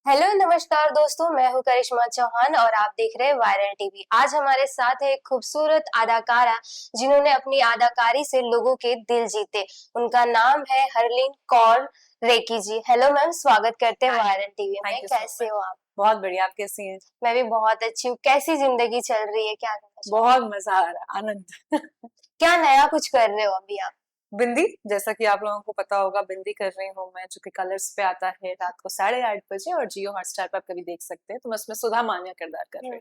Hello नमस्कार दोस्तों, मैं हूं करिश्मा चौहान और आप देख रहे हैं वायरल टीवी। आज हमारे साथ है एक खूबसूरत अदाकारा जिन्होंने अपनी अदाकारी से लोगों के दिल जीते। उनका नाम है हरलीन कौर रेकी जी। हेलो मैम, स्वागत करते हैं हाय। वायरल टीवी में। थैंक यू सो कैसे मच। हो आप? बहुत बढ़िया। आप कैसी हैं? मैं भी बहुत अच्छी हूँ। कैसी जिंदगी चल रही है, क्या करना चाहते बहुत मजा आ रहा है, आनंद। हैं? क्या नया कुछ कर रहे हो अभी आप? बिंदी, जैसा कि आप लोगों को पता होगा, बिंदी कर रही हूँ मैं, जो कि कलर्स पे आता है रात को 8:30 बजे और जियो हॉटस्टार पे आप कभी देख सकते हैं। तो मैं उसमें सुधा मान्या किरदार कर रही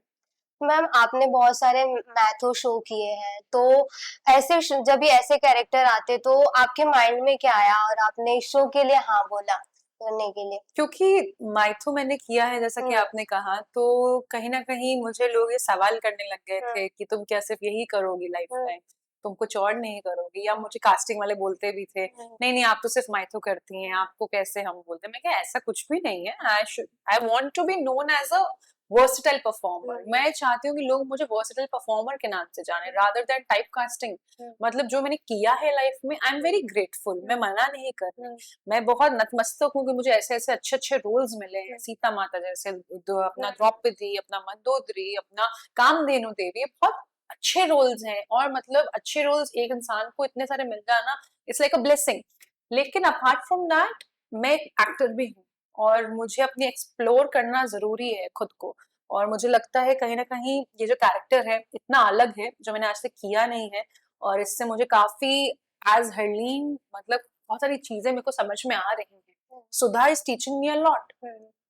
मैम, आपने बहुत सारे मैथो शो किए हैं, तो ऐसे जब भी ऐसे कैरेक्टर आते तो आपके माइंड में क्या आया और आपने इस शो के लिए हाँ बोला करने के लिए? हूँ। क्योंकि माइथो मैंने किया है, जैसा कि हम्म। आपने कहा, तो कहीं ना कहीं मुझे लोग ये सवाल करने लग गए हम्म। थे कि तुम क्या सिर्फ यही करोगी लाइफ हम्म। टाइम, तुम कुछ और नहीं करोगी। या मुझे कास्टिंग वाले बोलते भी थे, हम्म। नहीं नहीं आप तो सिर्फ माइथो करती हैं, आपको कैसे हम बोलते हैं। मैं क्या, ऐसा कुछ भी नहीं है। I want to be known as a versatile performer. Hmm. मैं चाहती हूँ कि लोग मुझे वर्सेटाइल परफॉर्मर के नाम से जाने, रादर देन टाइप कास्टिंग। हम्म। मतलब जो मैंने किया है लाइफ में, आई एम वेरी ग्रेटफुल। मैं मना नहीं कर रही, हम्म। मैं बहुत नतमस्तक हूँ कि मुझे ऐसे ऐसे अच्छे अच्छे रोल्स मिले हैं। सीता माता जैसे, अपना द्रौपदी, अपना मंदोदरी, अपना कामधेनु देवी, बहुत अच्छे रोल्स हैं। और मतलब अच्छे रोल्स एक इंसान को इतने सारे मिल जाना, इट्स लाइक अ ब्लेसिंग। लेकिन अपार्ट फ्रॉम दैट, मैं एक एक्टर भी हूँ और मुझे अपनी एक्सप्लोर करना जरूरी है खुद को। और मुझे लगता है कहीं ना कहीं ये जो कैरेक्टर है इतना अलग है, जो मैंने आज तक किया नहीं है। और इससे मुझे काफी, एज हरलीन, मतलब बहुत सारी चीजें मेरे को समझ में आ रही हैं। Sudha is teaching me a lot.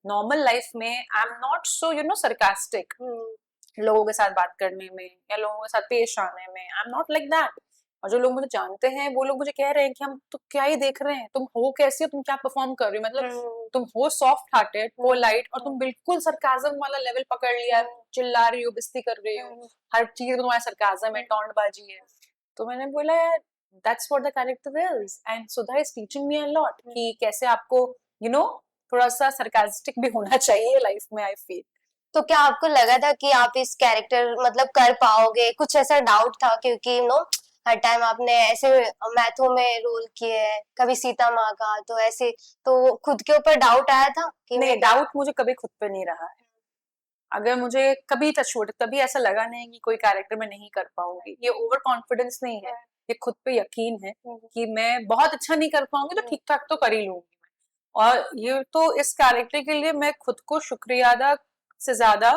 Normal life में I am not so sarcastic, लोगों के साथ बात करने में या लोगों के साथ पेश आने में। I am not like that. और जो लोग मुझे जानते हैं वो लोग मुझे कह रहे हैं कि हम तो क्या ही देख रहे हैं, तुम हो कैसी हो, तुम क्या परफॉर्म कर रही हो। मतलब तुम हो सॉफ्ट हार्टेड, पोलाइट, और तुम बिल्कुल सरकाजम वाला लेवल पकड़ लिया है। चिल्ला रही हो, बेइज्जती कर रही हो, हर चीज में तुम्हारा सरकाजम है, टोंटबाजी है। तो मैंने बोला यार, that's what the character is, and Sudha is teaching me a lot कि कैसे आपको यू you know, थोड़ा सा सरकास्टिक भी होना चाहिए लाइफ में, आई फील। तो क्या आपको लगा था कि आप इस कैरेक्टर मतलब कर पाओगे? कुछ ऐसा डाउट था? क्योंकि हर टाइम आपने ऐसे मैथों में रोल किए हैं, कभी सीता माँ का, तो ऐसे तो खुद के ऊपर डाउट आया था कि मैं नहीं, डाउट मुझे कभी खुद पे नहीं रहा है। अगर मुझे कभी टचवुड कभी ऐसा लगा नहीं कि कोई कैरेक्टर मैं नहीं कर पाऊंगी, ये ओवर कॉन्फिडेंस नहीं है, ये खुद पे यकीन है कि मैं बहुत अच्छा नहीं कर पाऊंगी तो ठीक ठाक तो कर ही लूंगी मैं। और ये तो इस कैरेक्टर के लिए मैं खुद को शुक्रिया अदा से ज्यादा,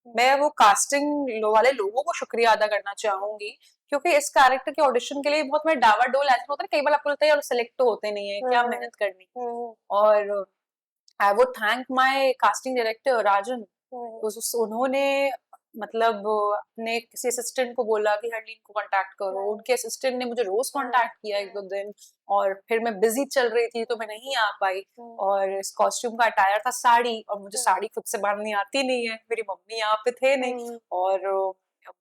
मैं वो कास्टिंग वाले लोगों को शुक्रिया अदा करना चाहूंगी। क्योंकि इस कैरेक्टर के ऑडिशन के लिए बहुत मैं डावाडोल, ऐसा होता है कई बार आपको लगता है यार सिलेक्ट तो होते नहीं है, क्या मेहनत करनी। और I would thank my casting director Rajan. उन्होंने मतलब अपने किसी असिस्टेंट को बोला कि हरलीन को कांटेक्ट करो, उनके असिस्टेंट ने मुझे रोज कांटेक्ट किया एक दो दिन। और फिर मैं बिजी चल रही थी तो मैं नहीं आ पाई। और इस कॉस्ट्यूम का अटायर था साड़ी, और मुझे साड़ी खुद से बांधनी आती नहीं है, मेरी मम्मी यहाँ पे थे नहीं। और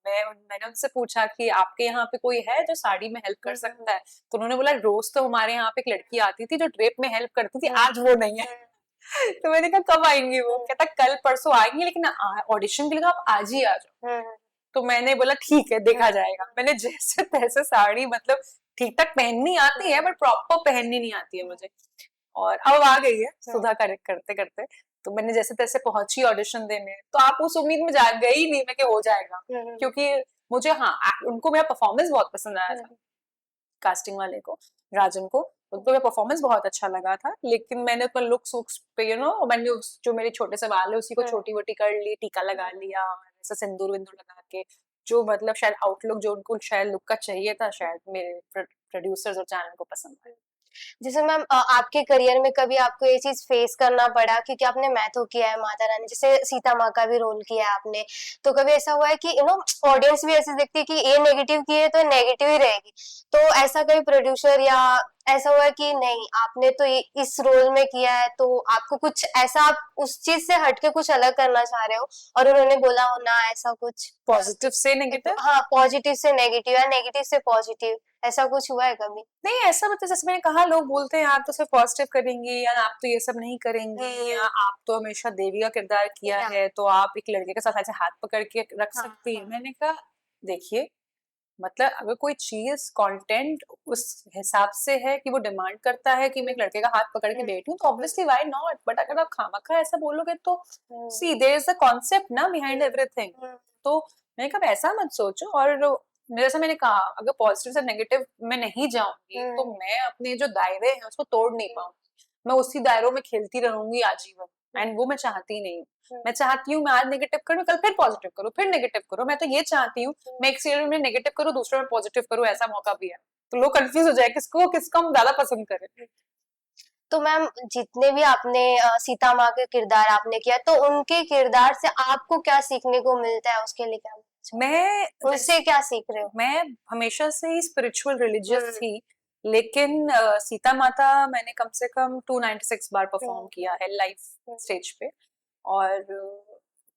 मैंने उनसे पूछा कि आपके यहाँ पे कोई है जो साड़ी में हेल्प कर सकता है। तो उन्होंने बोला रोज तो हमारे यहाँ पे एक लड़की आती थी जो ड्रेप में हेल्प करती थी, आज वो नहीं है। तो मैंने कहा कब आएंगी वो? कहता कल परसों आएंगी, लेकिन ऑडिशन के लिए तो आप आज ही आ जाओ। तो मैंने बोला ठीक है, देखा जाएगा। मैंने जैसे तैसे साड़ी, मतलब ठीक ठाक पहननी आती है बट प्रॉपर पहननी नहीं आती है मुझे। और अब आ गई है सुधा करेक्ट करते करते। तो मैंने जैसे तैसे पहुंची ऑडिशन देने, तो आप उस उम्मीद में जा गई नहीं मैं कि हो जाएगा। क्योंकि मुझे, हाँ, उनको मेरा परफॉर्मेंस बहुत पसंद आया था, कास्टिंग वाले को, राजन को। उनको मेरा परफॉर्मेंस बहुत अच्छा लगा था। लेकिन मैंने अपना लुक्स वुक्स पे मैंने जो मेरे छोटे से बाल है उसी को छोटी वोटी कर ली, टीका लगा लिया, ऐसा सिंदूर विंदूर लगा के, जो मतलब शायद आउटलुक जो उनको शायद लुक का चाहिए था, शायद मेरे प्रोड्यूसर्स और चैनल को पसंद आया। जैसे मैम, आपके करियर में कभी आपको ये चीज फेस करना पड़ा? क्योंकि आपने मैथो किया है, माता रानी जैसे सीता माँ का भी रोल किया है आपने, तो कभी ऐसा हुआ है कि ऑडियंस भी ऐसे देखती है कि ये नेगेटिव की है तो नेगेटिव ही रहेगी, तो ऐसा कभी प्रोड्यूसर या ऐसा हुआ है कि नहीं आपने तो इस रोल में किया है तो आपको कुछ ऐसा, आप उस चीज से हटके कुछ अलग करना चाह रहे हो और उन्होंने बोला हो ना ऐसा कुछ? पॉजिटिव से नेगेटिव? हाँ, पॉजिटिव से नेगेटिव या नेगेटिव से पॉजिटिव, ऐसा कुछ हुआ है कभी? नहीं, ऐसा मतलब जैसे मैंने कहा, लोग बोलते हैं आप तो सिर्फ पॉजिटिव करेंगी, या आप तो ये सब नहीं करेंगी, या आप तो हमेशा देवी का किरदार किया है, तो आप एक लड़के के साथ ऐसे हाथ पकड़ के रख सकती हैं। मैंने कहा देखिए, मतलब अगर कोई चीज कंटेंट उस हिसाब से है कि वो डिमांड करता है कि मैं एक लड़के का हाथ पकड़ के बैठूं, तो ऑब्वियसली व्हाई नॉट। बट अगर आप खामखा ऐसा बोलोगे तो सी देयर इज अ कॉन्सेप्ट ना बिहाइंड एवरीथिंग। तो मैंने कहा ऐसा मत सोचो। और जैसा मैंने कहा, अगर पॉजिटिव से नेगेटिव में नहीं जाऊंगी तो मैं अपने जो दायरे हैं उसको तोड़ नहीं पाऊंगी। मैं उसी दायरों में खेलती रहूंगी आजीवन, एंड वो मैं चाहती नहीं हूँ। मैं चाहती हूँ मैं आज नेगेटिव करूँ, कल फिर पॉजिटिव करूँ, फिर नेगेटिव करूँ। मैं तो ये चाहती हूँ मैं एक सीरियल में नेगेटिव करूँ, दूसरे में पॉजिटिव करूँ, ऐसा मौका भी है। तो लोग कंफ्यूज हो जाए किसको हम ज्यादा पसंद करें। तो मैम जितने भी आपने सीता माँ के किरदार आपने किया, तो उनके किरदार से आपको क्या सीखने को मिलता है, उसके लिए क्या मैं उनसे क्या सीख रहे हो? मैं हमेशा से ही स्पिरिचुअल रिलीजियस थी, लेकिन सीता माता मैंने कम से कम 296 बार परफॉर्म किया है लाइव स्टेज पे। और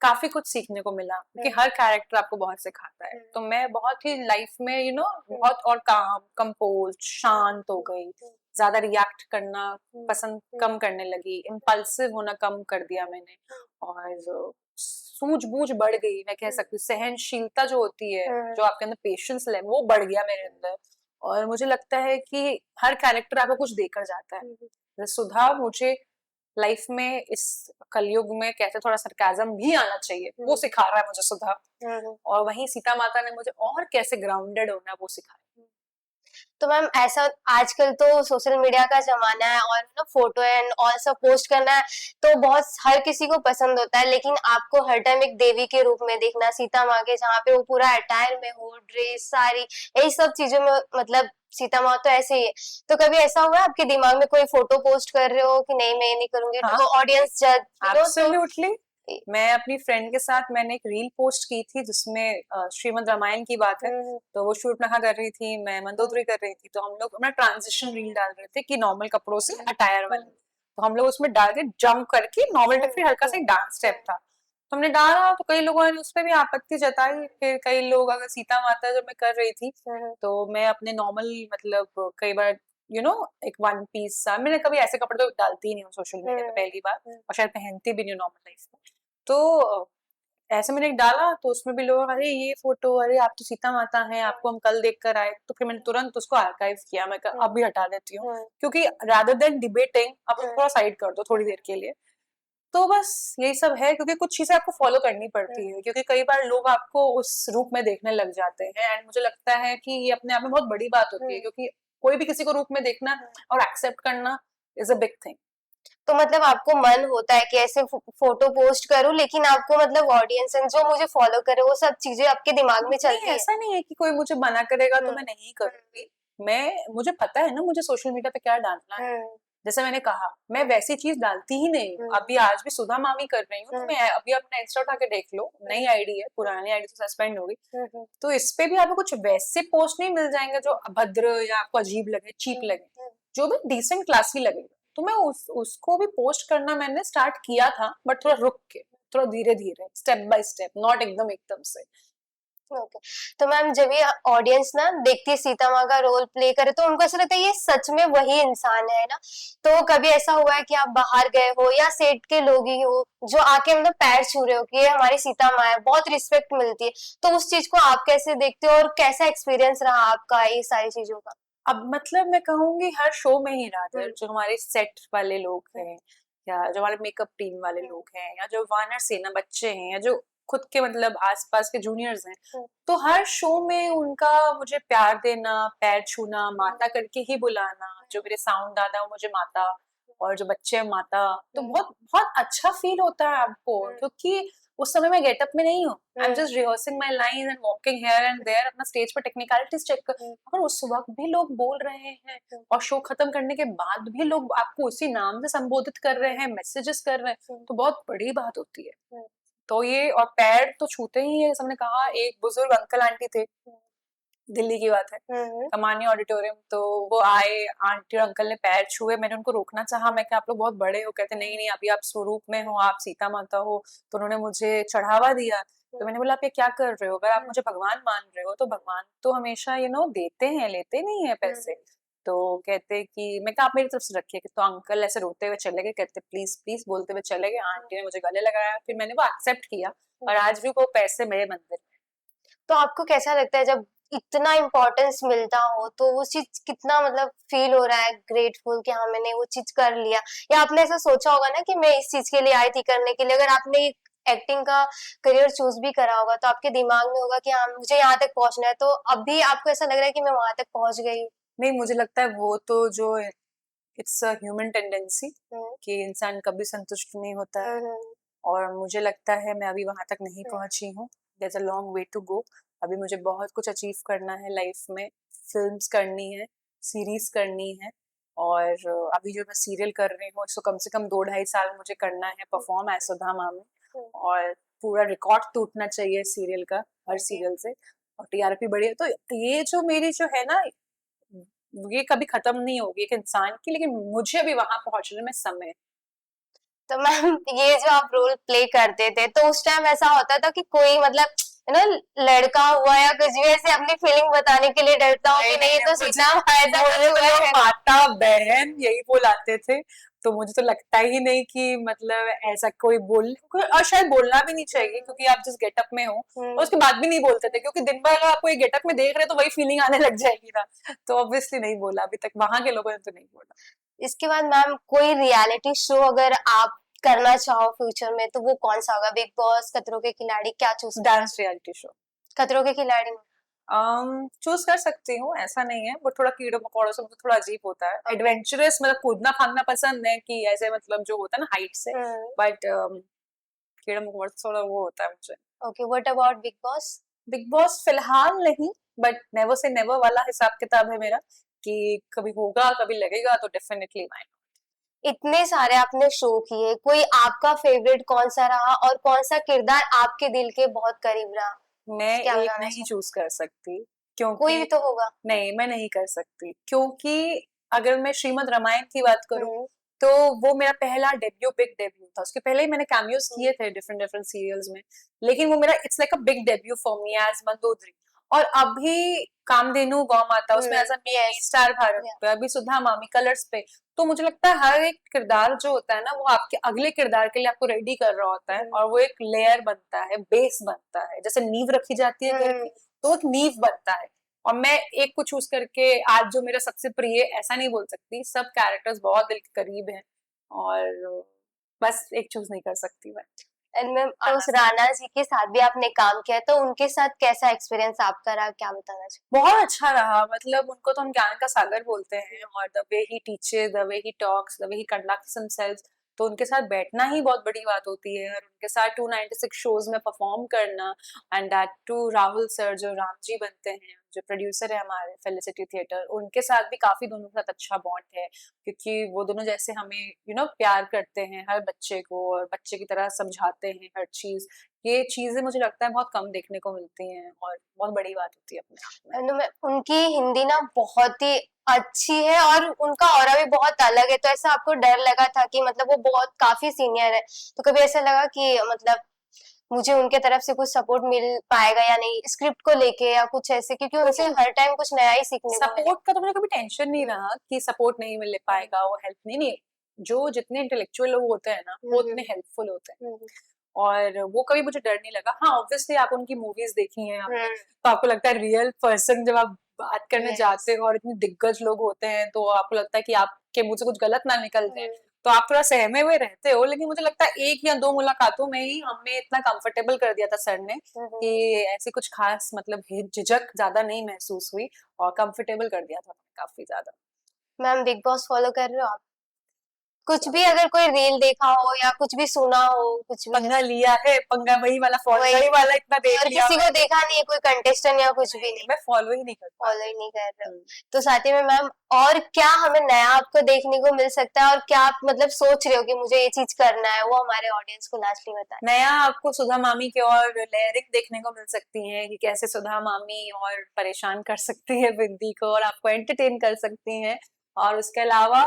काफी कुछ सीखने को मिला, क्योंकि हर कैरेक्टर आपको बहुत सिखाता है। तो मैं बहुत ही लाइफ में बहुत और काम कंपोज शांत हो गई, ज्यादा रिएक्ट करना पसंद कम करने लगी, इम्पल्सिव होना कम कर दिया मैंने। और सूझबूझ बढ़ गई, मैं कह सकती हूँ। सहनशीलता जो होती है, जो आपके अंदर पेशेंस लेवल, वो बढ़ गया मेरे अंदर। और मुझे लगता है कि हर कैरेक्टर आपको कुछ देकर जाता है। सुधा मुझे लाइफ में इस कलयुग में कैसे थोड़ा सरकाजम भी आना चाहिए वो सिखा रहा है मुझे सुधा। और वहीं सीता माता ने मुझे और कैसे ग्राउंडेड होना वो सिखाया। तो मैम ऐसा आजकल तो सोशल मीडिया का जमाना है और ना फोटो एंड ऑल सब पोस्ट करना है, तो बहुत हर किसी को पसंद होता है, लेकिन आपको हर टाइम एक देवी के रूप में दिखना, सीता माँ के, जहाँ पे वो पूरा अटायर में हो, ड्रेस साड़ी यही सब चीजों में, मतलब सीता माँ तो ऐसे ही है। तो कभी ऐसा हुआ आपके दिमाग में कोई फोटो पोस्ट कर रहे हो कि नहीं मैं ये नहीं करूंगी, हाँ, तो ऑडियंस जज एब्सोल्युटली। मैं अपनी फ्रेंड के साथ मैंने एक रील पोस्ट की थी जिसमें श्रीमद् रामायण की बात है। तो वो शूर्पणखा कर रही थी, मैं मंदोदरी कर रही थी। तो हम लोग अपना ट्रांजिशन रील डाल रहे थे कि नॉर्मल कपड़ों से अटायर वाले। तो हम लोग उसमें डाल के जंप करके नॉर्मल फिर हल्का सा डांस स्टेप था, तो हमने डाला। तो कई लोगों ने उस पर भी आपत्ति जताई। फिर कई लोग, अगर सीता माता जब मैं कर रही थी तो मैं अपने नॉर्मल, मतलब कई बार एक वन पीस सा, मैंने कभी ऐसे कपड़े तो डालती ही नहीं हूँ सोशल मीडिया पे पहली बार, और शायद पहनती भी नहीं हूँ नॉर्मल लाइफ में। तो ऐसे मैंने एक डाला, तो उसमें भी लोग, अरे ये फोटो, अरे आप तो सीता माता हैं, आपको हम कल देख कर आए। तो फिर मैंने तुरंत उसको आर्काइव किया, मैं अब भी हटा देती हूँ, क्योंकि रादर देन डिबेटिंग अब थोड़ा साइड कर दो थोड़ी देर के लिए। तो बस यही सब है, क्योंकि कुछ चीजें आपको फॉलो करनी पड़ती है, क्योंकि कई बार लोग आपको उस रूप में देखने लग जाते हैं। एंड मुझे लगता है कि ये अपने आप में बहुत बड़ी बात होती है, क्योंकि कोई भी किसी को रूप में देखना और एक्सेप्ट करना इज अ बिग थिंग। तो मतलब आपको मन होता है कि ऐसे फोटो पोस्ट करूं, लेकिन आपको मतलब ऑडियंस जो मुझे फॉलो करे वो सब चीजें आपके दिमाग में चलती है? ऐसा नहीं है कि कोई मुझे मना करेगा तो मैं नहीं करूंगी। मुझे पता है ना मुझे सोशल मीडिया पे क्या डालना है। जैसे मैंने कहा, मैं वैसी चीज डालती ही नहीं हूँ। अभी आज भी सुधा मामी कर रही हूँ, तो मैं अभी अपना इंस्टा उठा के देख लो, नई आईडी है, पुरानी आईडी तो सस्पेंड हो गई। तो इस पे भी आपको कुछ वैसे पोस्ट नहीं मिल जाएंगे जो अभद्र या आपको अजीब लगे, चीप लगे, जो भी डिसेंट क्लासी लगेगा। तो मैं उसको भी पोस्ट करना मैंने स्टार्ट किया था, बट थोड़ा रुक के, थोड़ा धीरे धीरे, स्टेप बाय स्टेप, नॉट एकदम से। ओके। तो मैम जब ये ऑडियंस ना देखती है सीता माँ का रोल प्ले करे, तो उनको ऐसा लगता है ये सच में वही इंसान है ना। तो कभी ऐसा हुआ है कि आप बाहर गए हो या सेट के लोग ही हो जो आके मतलब पैर छू रहे हो कि ये हमारी सीता माँ है, बहुत रिस्पेक्ट मिलती है, तो उस चीज को आप कैसे देखते हो और कैसा एक्सपीरियंस रहा आपका ये सारी चीजों का? अब मतलब मैं कहूंगी हर शो में ही रादर जो हमारे सेट वाले लोग हैं, या जो हमारे मेकअप टीम वाले लोग हैं, या जो वानर सेना बच्चे हैं, या जो खुद के मतलब आसपास के जूनियर्स हैं, तो हर शो में उनका मुझे प्यार देना, पैर छूना, माता करके ही बुलाना, जो मेरे साउंड दादा वो मुझे माता, और जो बच्चे माता, तो बहुत बहुत अच्छा फील होता है आपको, क्योंकि उस समय मैं गेटअप में नहीं हूँ। I am just rehearsing my line and walking here and there, अपना स्टेज पर टेक्निकलिटीज चेक कर। और उस वक्त भी लोग बोल रहे हैं, और शो खत्म करने के बाद भी लोग आपको उसी नाम से संबोधित कर रहे हैं, मैसेजेस कर रहे हैं, तो बहुत बड़ी बात होती है। तो ये, और पैर तो छूते ही है। सबने कहा, एक बुजुर्ग अंकल आंटी थे, दिल्ली की बात है, कमानी ऑडिटोरियम, तो वो आए, आंटी और अंकल ने पैर छुए, मैंने उनको रोकना चाहा, मैं क्या आप लोग बहुत बड़े हो? कहते नहीं नहीं, अभी आप स्वरूप में हो, आप सीता माता हो। तो उन्होंने मुझे चढ़ावा दिया। तो मैंने बोला आप ये क्या कर रहे हो? अगर आप मुझे भगवान मान रहे हो तो भगवान तो हमेशा देते हैं, लेते नहीं है पैसे। तो कहते कि, मैं कहा आप मेरी तरफ से रखिए। तो अंकल ऐसे रोते हुए चले गए, कहते प्लीज प्लीज बोलते हुए चले गए। आंटी ने मुझे गले लगाया, फिर मैंने वो एक्सेप्ट किया, और आज भी वो पैसे मेरे मंदिर में। तो आपको कैसा लगता है जब इतना इम्पोर्टेंस मिलता हो, तो वो चीज कितना मतलब फील हो रहा है ग्रेटफुल कि हाँ मैंने वो चीज कर लिया। या आपने ऐसा सोचा होगा ना कि मैं इस चीज के लिए आई थी करने के लिए, अगर आपने एक्टिंग का करियर चूज भी करा होगा तो आपके दिमाग में होगा कि हाँ मुझे यहाँ तक पहुंचना है, तो अभी आपको ऐसा लग रहा है कि मैं वहां तक पहुंच गई हूँ? नहीं, मुझे लगता है वो तो जो इट्स अ ह्यूमन टेंडेंसी हम्म, कि इंसान कभी संतुष्ट नहीं होता है, हम्म, और मुझे लगता है मैं अभी वहां तक नहीं हम्म, पहुंची हूँ। There is a long way to go. अभी मुझे बहुत कुछ अचीव करना है लाइफ में। फिल्म्स करनी है, सीरीज करनी है, और अभी जो मैं सीरियल कर रही हूँ इसको कम से कम 2-2.5 साल मुझे करना है परफॉर्म एज सुधा मामी। हम्म, और पूरा रिकॉर्ड टूटना चाहिए सीरियल का, हर ओके। सीरियल से, और टीआरपी बढ़ी है। तो ये जो मेरी जो है ना, ये कभी खत्म नहीं होगी एक इंसान की, लेकिन मुझे अभी वहां पहुंचने में समय है। तो मैम ये जो आप रोल प्ले करते थे तो उस टाइम ऐसा होता था कि कोई मतलब लड़का हुआ या कुछ भी ऐसे अपनी फीलिंग बताने के लिए डरता हो कि नहीं ये तो सीता फायदा मुझे हुआ तो है? माता बहन यही बुलाते थे, तो मुझे तो लगता ही नहीं कि मतलब ऐसा कोई बोल, और शायद बोलना भी नहीं चाहिए, क्योंकि आप जिस गेटअप में हो, और उसके बाद भी नहीं बोलते थे, क्योंकि दिन भर अगर आपको एक गेटअप में देख रहे हैं तो वही फीलिंग आने लग जाएगी ना। तो ऑब्वियसली नहीं बोला अभी तक, वहां के लोगों ने तो नहीं बोला। इसके बाद मैम कोई रियलिटी शो अगर आप करना चाहो फ्यूचर में तो वो कौन सा होगा? बिग बॉस, खतरों के खिलाड़ी, क्या चूज? डांस रियलिटी शो खतरों के खिलाड़ी में? चूज कर सकती हूँ, ऐसा नहीं है, वो थोड़ा कीड़ों मकोड़ों से मुझे थोड़ा अजीब होता है। ओके। एडवेंचरस मतलब कूदना फांदना पसंद है, कि ऐसे मतलब जो होता है ना हाइट से, बट कीड़ा मकोड़ा से थोड़ा वो होता है मुझे। Okay, what about big boss? Big boss फिलहाल नहीं, बट नेवर से नेवर वाला हिसाब किताब है मेरा, कि कभी होगा कभी लगेगा तो डेफिनेटली माइन। इतने सारे आपने शो किए, कोई आपका फेवरेट कौन सा रहा और कौन सा किरदार आपके दिल के बहुत करीब रहा? मैं क्या एक बताना नहीं चाहो? चूज कर सकती, कोई भी क्योंकि तो होगा। नहीं, मैं नहीं कर सकती, क्योंकि अगर मैं श्रीमद् रामायण की बात करूं, हम्म, तो वो मेरा पहला डेब्यू, बिग डेब्यू था। उसके पहले ही मैंने कैमियोज हम्म, किए थे डिफरेंट डिफरेंट सीरियल्स में, लेकिन वो मेरा it's like a big debut for me as Mandodari. और अभी कामधेनु गौ माता, उसमें as a main yes, Star Bharat पे, अभी सुधा मामी कलर्स पे। तो मुझे लगता है हर एक किरदार जो होता है ना, वो आपके अगले किरदार के लिए आपको रेडी कर रहा होता है, और वो एक लेयर बनता है, बेस बनता है, जैसे नींव रखी जाती है घर की, तो एक नींव बनता है। और मैं एक को चूज करके आज जो मेरा सबसे प्रिय, ऐसा नहीं बोल सकती, सब कैरेक्टर्स बहुत दिल के करीब हैं, और बस एक चूज नहीं कर सकती मैं। एंड मैम आना उस राणा जी के साथ भी आपने काम किया, तो उनके साथ कैसा एक्सपीरियंस आपका रहा, क्या बताना चाहिए? बहुत अच्छा रहा, मतलब उनको तो हम ज्ञान का सागर बोलते हैं, और the way he teaches, the way he talks, the way he conducts himself, तो उनके साथ बैठना ही बहुत बड़ी बात होती है, और उनके साथ 296 शोज में परफॉर्म करना, and that to Rahul sir जो राम जी बनते हैं, जो प्रोड्यूसर है हमारे फेलिसिटी थिएटर, उनके साथ भी काफी दोनों के साथ अच्छा बॉन्ड है, क्योंकि वो दोनों जैसे हमें प्यार करते हैं हर बच्चे को, और बच्चे की तरह समझाते हैं हर चीज। ये चीजें मुझे लगता है बहुत कम देखने को मिलती हैं, और बहुत बड़ी बात होती है अपने आप में। एंड उनकी हिंदी ना बहुत ही अच्छी है और उनका ऑरा भी बहुत अलग है, तो ऐसा आपको डर लगा था कि मतलब वो बहुत काफी सीनियर है, तो कभी ऐसा लगा कि मतलब मुझे उनके तरफ से कुछ सपोर्ट मिल पाएगा या नहीं स्क्रिप्ट को लेके या कुछ ऐसे, क्योंकि उनसे हर टाइम कुछ नया ही सीखने को मिले? सपोर्ट का तो मुझे कभी टेंशन नहीं रहा कि सपोर्ट नहीं मिल पाएगा, वो हेल्प नहीं, नहीं, जो जितने इंटेलेक्चुअल लोग होते हैं ना, वो उतने हेल्पफुल होते हैं, हम्म, और वो कभी मुझे डर नहीं लगा। हाँ, ऑब्वियसली आप उनकी मूवीज देखी हैं आपने, हम्म, तो आपको लगता है रियल पर्सन जब आप बात करने यस, जाते हो और इतने दिग्गज लोग होते हैं, तो आपको लगता है कि आपके मुंह से कुछ गलत ना निकल जाए, हम्म, तो आप थोड़ा सहमे हुए रहते हो। लेकिन मुझे लगता है 1 या 2 मुलाकातों में ही हमें इतना कंफर्टेबल कर दिया था सर ने, कि ऐसी कुछ खास मतलब झिझक ज्यादा नहीं महसूस हुई, और कंफर्टेबल कर दिया था काफी ज्यादा। मैम बिग बॉस फॉलो कर रहे हो आप? कुछ भी अगर कोई रील देखा हो या कुछ भी सुना हो, कुछ भी पंगा ऐसा? लिया है, पंगा वही वाला वही, वही वाला इतना देख और लिया किसी को मैंने। देखा नहीं है, कोई कंटेस्टेंट या कुछ भी नहीं, नहीं? मैं फॉलो ही नहीं कर फॉलो ही पाती। नहीं कर रहे हो? तो साथ ही में मैम और क्या हमें नया आपको देखने को मिल सकता है, और क्या आप मतलब सोच रहे हो कि मुझे ये चीज करना है, वो हमारे ऑडियंस को लास्टली बताएं? नया आपको सुधा मामी की और लेयरिंग देखने को मिल सकती है, कि कैसे सुधा मामी और परेशान कर सकती है बिंदी को, और आपको एंटरटेन कर सकती हैं। और उसके अलावा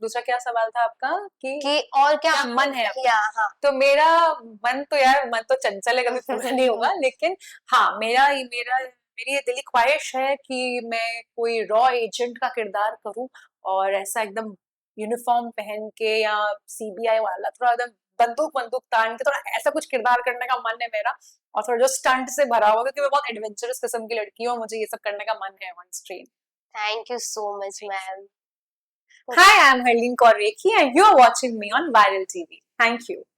दूसरा क्या सवाल था आपका, कि कि और क्या क्या मन है आपका? या हाँ। तो मेरा मन तो यार, मन तो चंचल है, कभी पूरा नहीं होगा, लेकिन हाँ, मेरी ये दिली ख्वाहिश है कि मैं कोई रॉ एजेंट का किरदार करूं, और ऐसा एकदम यूनिफॉर्म पहन के, या सीबीआई वाला थोड़ा एकदम बंदूक बंदूक तान के थोड़ा ऐसा कुछ किरदार करने का मन है मेरा, और थोड़ा जो स्टंट से भरा हुआ, क्योंकि मैं बहुत एडवेंचरस किस्म की लड़की हूँ, मुझे ये सब करने का मन है on screen. Thank you so much ma'am. Hi, I'm Harleen Kaur Rekhi and you're watching me on Viral TV. Thank you.